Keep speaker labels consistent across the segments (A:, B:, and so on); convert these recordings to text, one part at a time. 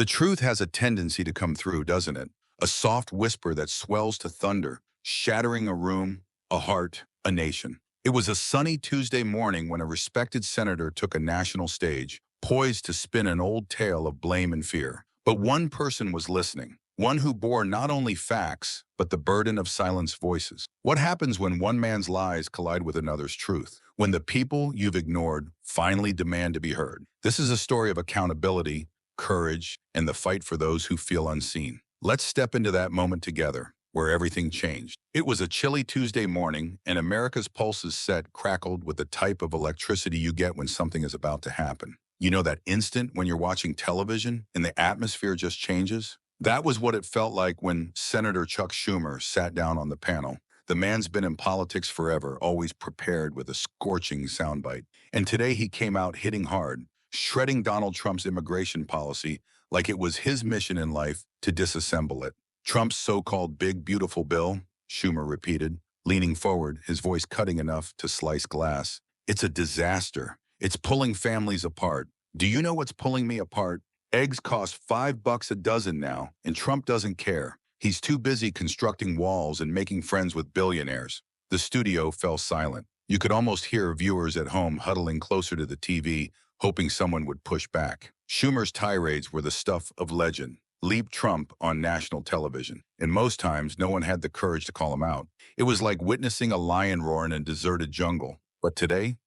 A: The truth has a tendency to come through, doesn't it? A soft whisper that swells to thunder, shattering a room, a heart, a nation. It was a sunny Tuesday morning when a respected senator took a national stage, poised to spin an old tale of blame and fear. But one person was listening, one who bore not only facts, but the burden of silenced voices. What happens when one man's lies collide with another's truth? When the people you've ignored finally demand to be heard? This is a story of accountability, courage, and the fight for those who feel unseen. Let's step into that moment together, where everything changed. It was a chilly Tuesday morning, and America's pulses set crackled with the type of electricity you get when something is about to happen. You know that instant when you're watching television and the atmosphere just changes? That was what it felt like when Senator Chuck Schumer sat down on the panel. The man's been in politics forever, always prepared with a scorching soundbite. And today he came out hitting hard, shredding Donald Trump's immigration policy like it was his mission in life to disassemble it. Trump's so-called big, beautiful bill, Schumer repeated, leaning forward, his voice cutting enough to slice glass. It's a disaster. It's pulling families apart. Do you know what's pulling me apart? Eggs cost $5 a dozen now, and Trump doesn't care. He's too busy constructing walls and making friends with billionaires. The studio fell silent. You could almost hear viewers at home huddling closer to the TV, hoping someone would push back. Schumer's tirades were the stuff of legend. Leap Trump on national television. And most times, no one had the courage to call him out. It was like witnessing a lion roar in a deserted jungle. But today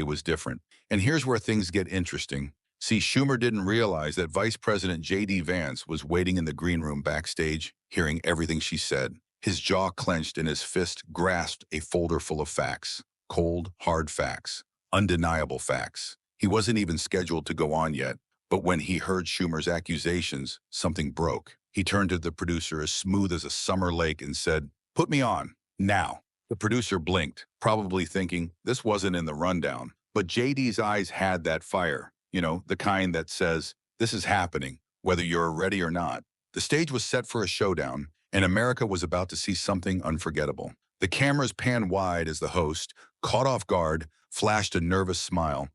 A: was different. And here's where things get interesting. See, Schumer didn't realize that Vice President JD Vance was waiting in the green room backstage, hearing everything she said. His jaw clenched and his fist grasped a folder full of facts. Cold, hard facts. Undeniable facts. He wasn't even scheduled to go on yet. But when he heard Schumer's accusations, something broke. He turned to the producer as smooth as a summer lake and said, "Put me on, now." The producer blinked, probably thinking this wasn't in the rundown. But JD's eyes had that fire, the kind that says, this is happening, whether you're ready or not. The stage was set for a showdown, and America was about to see something unforgettable. The cameras panned wide as the host, caught off guard, flashed a nervous smile.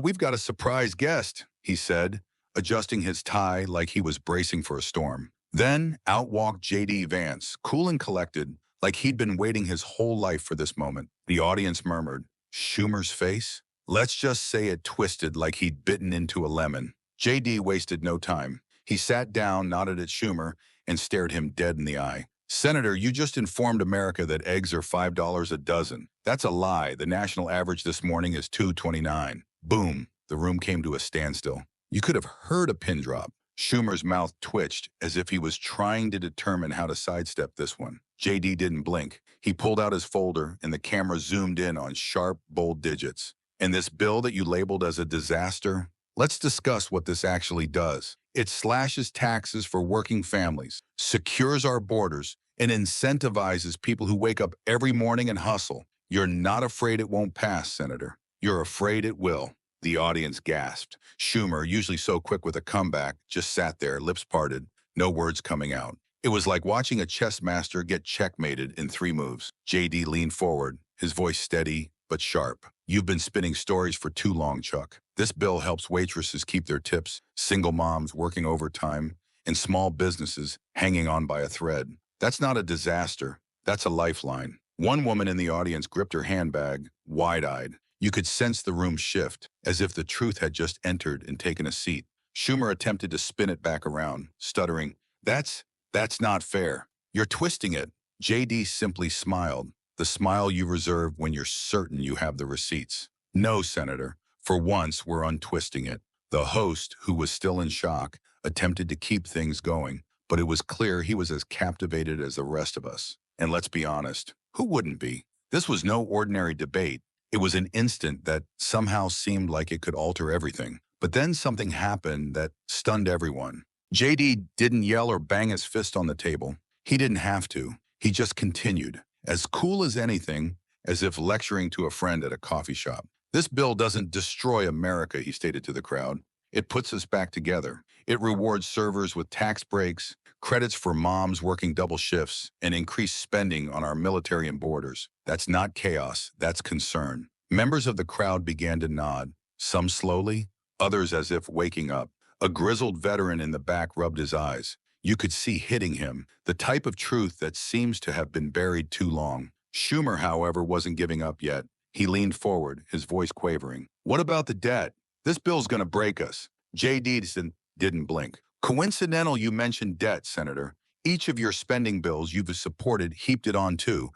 A: We've got a surprise guest," he said, adjusting his tie like he was bracing for a storm. Then out walked JD Vance, cool and collected, like he'd been waiting his whole life for this moment. The audience murmured, "Schumer's face?" Let's just say it twisted like he'd bitten into a lemon. JD wasted no time. He sat down, nodded at Schumer, and stared him dead in the eye. "Senator, you just informed America that eggs are $5 a dozen. That's a lie. The national average this morning is $2.29. Boom. The room came to a standstill. You could have heard a pin drop. Schumer's mouth twitched as if he was trying to determine how to sidestep this one. JD didn't blink. He pulled out his folder, and the camera zoomed in on sharp, bold digits. "And this bill that you labeled as a disaster? Let's discuss what this actually does. It slashes taxes for working families, secures our borders, and incentivizes people who wake up every morning and hustle. You're not afraid it won't pass, Senator. You're afraid it will." The audience gasped. Schumer, usually so quick with a comeback, just sat there, lips parted, no words coming out. It was like watching a chess master get checkmated in 3 moves. JD leaned forward, his voice steady but sharp. "You've been spinning stories for too long, Chuck. This bill helps waitresses keep their tips, single moms working overtime, and small businesses hanging on by a thread. That's not a disaster. That's a lifeline." One woman in the audience gripped her handbag, wide-eyed. You could sense the room shift, as if the truth had just entered and taken a seat. Schumer attempted to spin it back around, stuttering, That's not fair. You're twisting it." JD simply smiled, the smile you reserve when you're certain you have the receipts. "No, Senator. For once, we're untwisting it." The host, who was still in shock, attempted to keep things going, but it was clear he was as captivated as the rest of us. And let's be honest, who wouldn't be? This was no ordinary debate. It was an instant that somehow seemed like it could alter everything. But then something happened that stunned everyone. JD didn't yell or bang his fist on the table. He didn't have to. He just continued, as cool as anything, as if lecturing to a friend at a coffee shop. "This bill doesn't destroy America," he stated to the crowd. "It puts us back together. It rewards servers with tax breaks, credits for moms working double shifts, and increased spending on our military and borders. That's not chaos, that's concern." Members of the crowd began to nod, some slowly, others as if waking up. A grizzled veteran in the back rubbed his eyes. You could see hitting him, the type of truth that seems to have been buried too long. Schumer, however, wasn't giving up yet. He leaned forward, his voice quavering. What about the debt? This bill's gonna break us. JD didn't blink. Coincidental you mentioned debt, Senator. Each of your spending bills you've supported heaped it on too,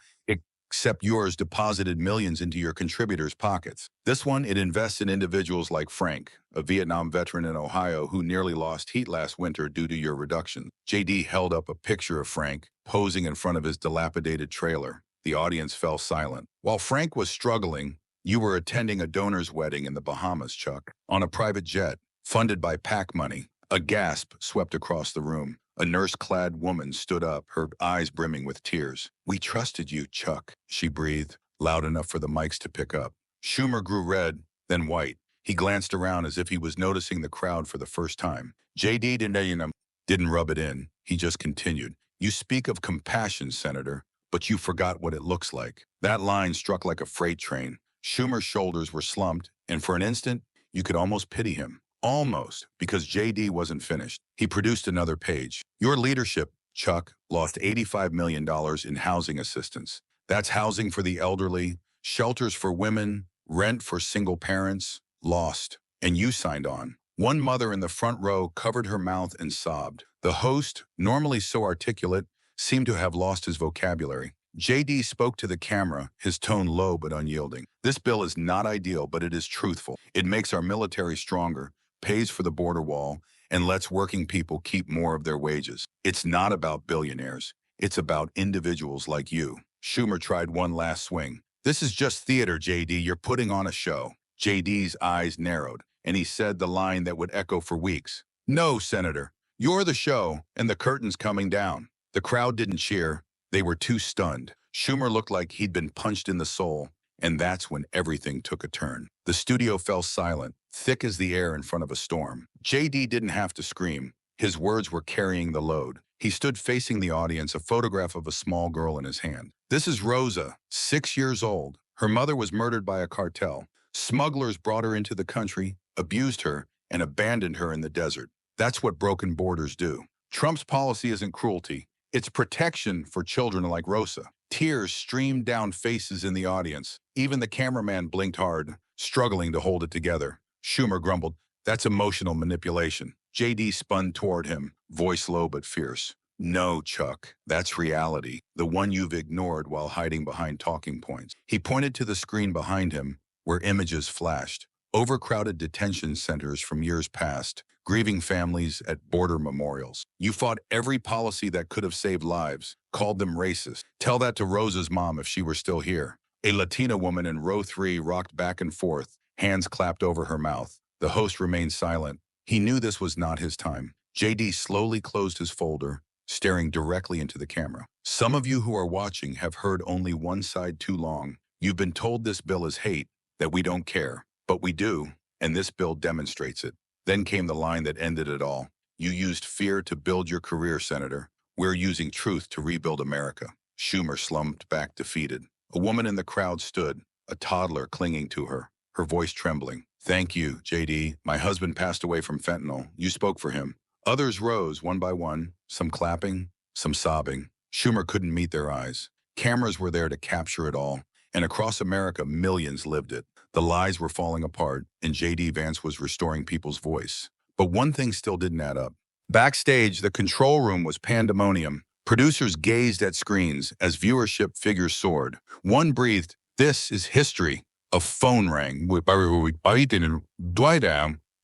A: except yours deposited millions into your contributors' pockets. This one, it invests in individuals like Frank, a Vietnam veteran in Ohio who nearly lost heat last winter due to your reduction. JD held up a picture of Frank, posing in front of his dilapidated trailer. The audience fell silent. While Frank was struggling, you were attending a donor's wedding in the Bahamas, Chuck, on a private jet, funded by PAC money. A gasp swept across the room. A nurse-clad woman stood up, her eyes brimming with tears. We trusted you, Chuck, she breathed, loud enough for the mics to pick up. Schumer grew red, then white. He glanced around as if he was noticing the crowd for the first time. JD didn't rub it in. He just continued. You speak of compassion, Senator, but you forgot what it looks like. That line struck like a freight train. Schumer's shoulders were slumped, and for an instant, you could almost pity him. Almost, because JD wasn't finished. He produced another page. Your leadership, Chuck, lost $85 million in housing assistance. That's housing for the elderly, shelters for women, rent for single parents, lost. And you signed on. One mother in the front row covered her mouth and sobbed. The host, normally so articulate, seemed to have lost his vocabulary. JD spoke to the camera, his tone low but unyielding. This bill is not ideal, but it is truthful. It makes our military stronger, pays for the border wall, and lets working people keep more of their wages. It's not about billionaires. It's about individuals like you. Schumer tried one last swing. This is just theater, JD. You're putting on a show. JD's eyes narrowed, and he said the line that would echo for weeks. No, Senator. You're the show, and the curtain's coming down. The crowd didn't cheer. They were too stunned. Schumer looked like he'd been punched in the soul, and that's when everything took a turn. The studio fell silent, thick as the air in front of a storm. JD didn't have to scream. His words were carrying the load. He stood facing the audience, a photograph of a small girl in his hand. This is Rosa, 6 years old. Her mother was murdered by a cartel. Smugglers brought her into the country, abused her, and abandoned her in the desert. That's what broken borders do. Trump's policy isn't cruelty. It's protection for children like Rosa. Tears streamed down faces in the audience. Even the cameraman blinked hard, struggling to hold it together. Schumer grumbled, that's emotional manipulation. JD spun toward him, voice low but fierce. No, Chuck, that's reality, the one you've ignored while hiding behind talking points. He pointed to the screen behind him, where images flashed. Overcrowded detention centers from years past, grieving families at border memorials. You fought every policy that could have saved lives, called them racist. Tell that to Rosa's mom if she were still here. A Latina woman in row 3 rocked back and forth, hands clapped over her mouth. The host remained silent. He knew this was not his time. JD slowly closed his folder, staring directly into the camera. Some of you who are watching have heard only one side too long. You've been told this bill is hate, that we don't care. But we do, and this bill demonstrates it. Then came the line that ended it all. You used fear to build your career, Senator. We're using truth to rebuild America. Schumer slumped back defeated. A woman in the crowd stood, a toddler clinging to her, her voice trembling. Thank you, JD. My husband passed away from fentanyl. You spoke for him. Others rose one by one, some clapping, some sobbing. Schumer couldn't meet their eyes. Cameras were there to capture it all, and across America, millions lived it. The lies were falling apart, and JD Vance was restoring people's voice. But one thing still didn't add up. Backstage, the control room was pandemonium. Producers gazed at screens as viewership figures soared. One breathed, "This is history." A phone rang.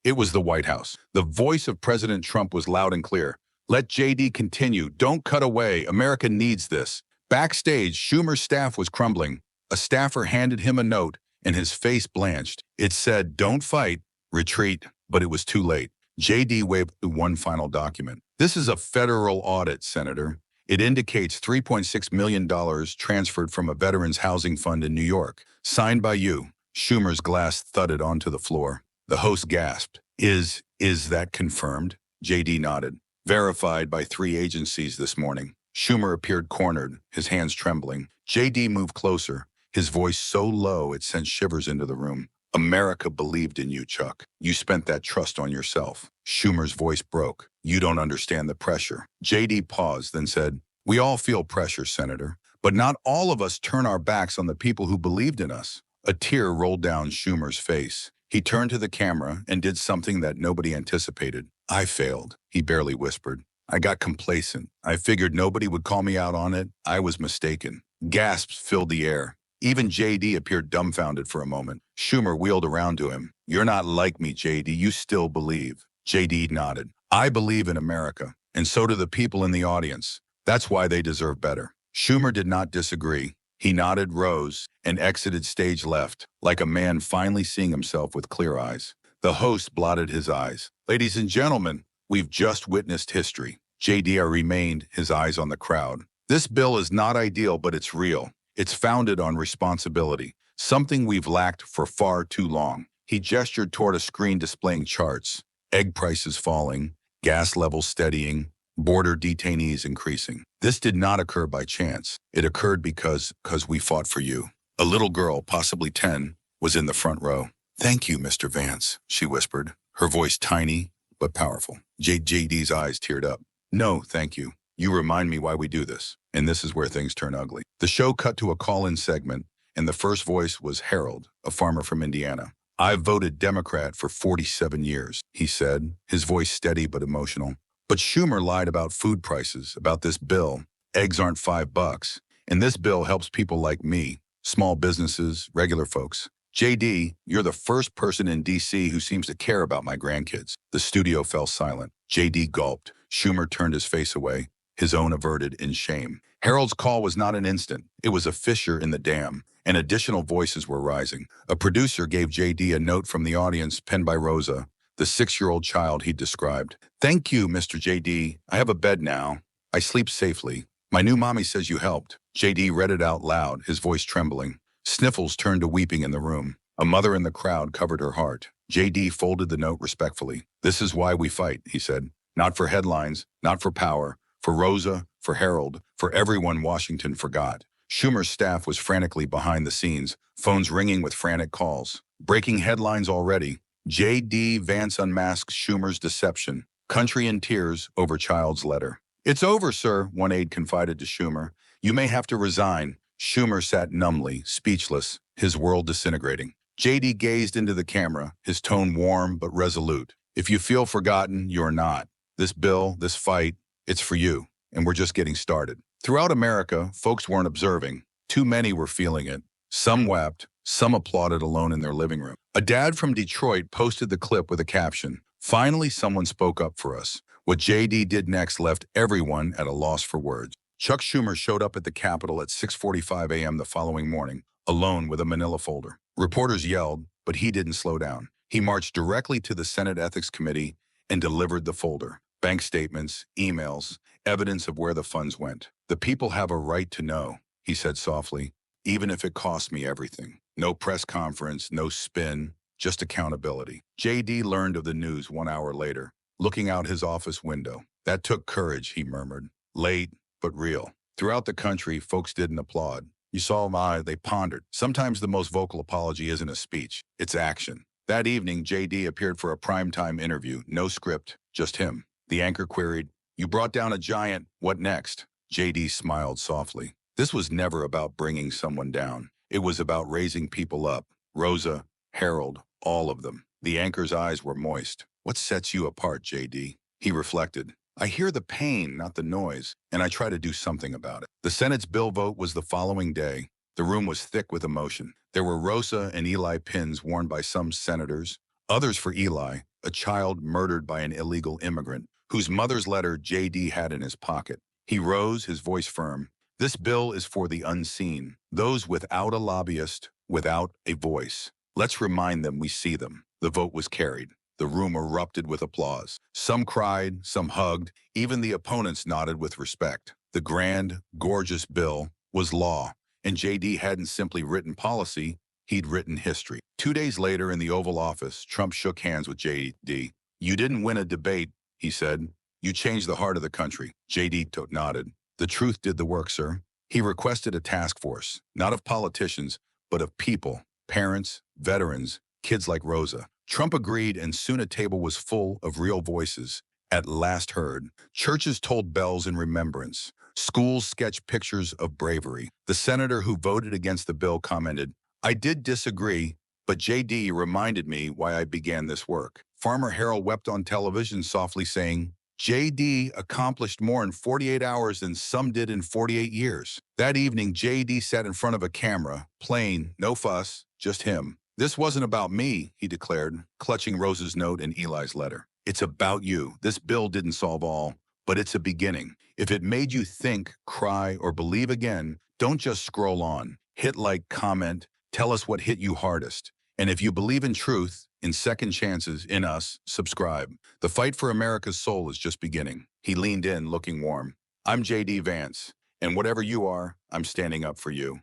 A: It was the White House. The voice of President Trump was loud and clear. Let JD continue. Don't cut away. America needs this. Backstage, Schumer's staff was crumbling. A staffer handed him a note, and his face blanched. It said, don't fight, retreat. But it was too late. JD waved through one final document. This is a federal audit, Senator. It indicates $3.6 million transferred from a veterans housing fund in New York. Signed by you. Schumer's glass thudded onto the floor. The host gasped. Is that confirmed? JD nodded. Verified by 3 agencies this morning. Schumer appeared cornered, his hands trembling. JD moved closer, his voice so low it sent shivers into the room. America believed in you, Chuck. You spent that trust on yourself. Schumer's voice broke. You don't understand the pressure. JD paused, then said, we all feel pressure, Senator, but not all of us turn our backs on the people who believed in us. A tear rolled down Schumer's face. He turned to the camera and did something that nobody anticipated. I failed, he barely whispered. I got complacent. I figured nobody would call me out on it. I was mistaken. Gasps filled the air. Even JD appeared dumbfounded for a moment. Schumer wheeled around to him. You're not like me, JD. You still believe. JD nodded. I believe in America, and so do the people in the audience. That's why they deserve better. Schumer did not disagree. He nodded, rose, and exited stage left, like a man finally seeing himself with clear eyes. The host blotted his eyes. Ladies and gentlemen, we've just witnessed history. JD remained, his eyes on the crowd. This bill is not ideal, but it's real. It's founded on responsibility, something we've lacked for far too long. He gestured toward a screen displaying charts. Egg prices falling, gas levels steadying, border detainees increasing. This did not occur by chance. It occurred because we fought for you. A little girl, possibly 10, was in the front row. Thank you, Mr. Vance, she whispered, her voice tiny but powerful. JD's eyes teared up. No, thank you. You remind me why we do this. And this is where things turn ugly. The show cut to a call-in segment, and the first voice was Harold, a farmer from Indiana. I've voted Democrat for 47 years, he said, his voice steady but emotional. But Schumer lied about food prices, about this bill. Eggs aren't $5, and this bill helps people like me, small businesses, regular folks. JD, you're the first person in D.C. who seems to care about my grandkids. The studio fell silent. JD gulped. Schumer turned his face away, his own averted in shame. Harold's call was not an instant. It was a fissure in the dam, and additional voices were rising. A producer gave JD a note from the audience penned by Rosa, the 6-year-old child he'd described. Thank you, Mr. JD. I have a bed now. I sleep safely. My new mommy says you helped. JD read it out loud, his voice trembling. Sniffles turned to weeping in the room. A mother in the crowd covered her heart. JD folded the note respectfully. This is why we fight, he said. Not for headlines, not for power, for Rosa, for Harold, for everyone Washington forgot. Schumer's staff was frantically behind the scenes, phones ringing with frantic calls. Breaking headlines already. JD Vance unmasks Schumer's deception. Country in tears over child's letter. It's over, sir, one aide confided to Schumer. You may have to resign. Schumer sat numbly, speechless, his world disintegrating. JD gazed into the camera, his tone warm but resolute. If you feel forgotten, you're not. This bill, this fight, it's for you, and we're just getting started. Throughout America, folks weren't observing. Too many were feeling it. Some wept, some applauded alone in their living room. A dad from Detroit posted the clip with a caption, "Finally, someone spoke up for us." What JD did next left everyone at a loss for words. Chuck Schumer showed up at the Capitol at 6:45 a.m. the following morning, alone with a manila folder. Reporters yelled, but he didn't slow down. He marched directly to the Senate Ethics Committee and delivered the folder. Bank statements, emails, evidence of where the funds went. The people have a right to know, he said softly, even if it costs me everything. No press conference, no spin, just accountability. JD learned of the news 1 hour later, looking out his office window. That took courage, he murmured. Late, but real. Throughout the country, folks didn't applaud. You saw them, they pondered. Sometimes the most vocal apology isn't a speech, it's action. That evening, JD appeared for a primetime interview. No script, just him. The anchor queried, "You brought down a giant, what next?" JD smiled softly. This was never about bringing someone down. It was about raising people up. Rosa, Harold, all of them. The anchor's eyes were moist. What sets you apart, JD? He reflected. I hear the pain, not the noise, and I try to do something about it. The Senate's bill vote was the following day. The room was thick with emotion. There were Rosa and Eli pins worn by some senators, others for Eli, a child murdered by an illegal immigrant, whose mother's letter JD had in his pocket. He rose, his voice firm. This bill is for the unseen, those without a lobbyist, without a voice. Let's remind them we see them. The vote was carried. The room erupted with applause. Some cried, some hugged, even the opponents nodded with respect. The grand, gorgeous bill was law, and JD hadn't simply written policy, he'd written history. 2 days later in the Oval Office, Trump shook hands with JD. You didn't win a debate, he said. You changed the heart of the country. JD nodded. The truth did the work, sir. He requested a task force, not of politicians, but of people, parents, veterans, kids like Rosa. Trump agreed, and soon a table was full of real voices, at last heard. Churches tolled bells in remembrance. Schools sketched pictures of bravery. The senator who voted against the bill commented, "I did disagree, but JD reminded me why I began this work." Farmer Harold wept on television, softly saying, JD accomplished more in 48 hours than some did in 48 years. That evening, JD sat in front of a camera, plain, no fuss, just him. "This wasn't about me," he declared, clutching Rose's note and Eli's letter. "It's about you. This bill didn't solve all, but it's a beginning. If it made you think, cry, or believe again, don't just scroll on. Hit like, comment, tell us what hit you hardest. And if you believe in truth, in second chances, in us, subscribe. The fight for America's soul is just beginning." He leaned in, looking warm. "I'm JD Vance, and whatever you are, I'm standing up for you."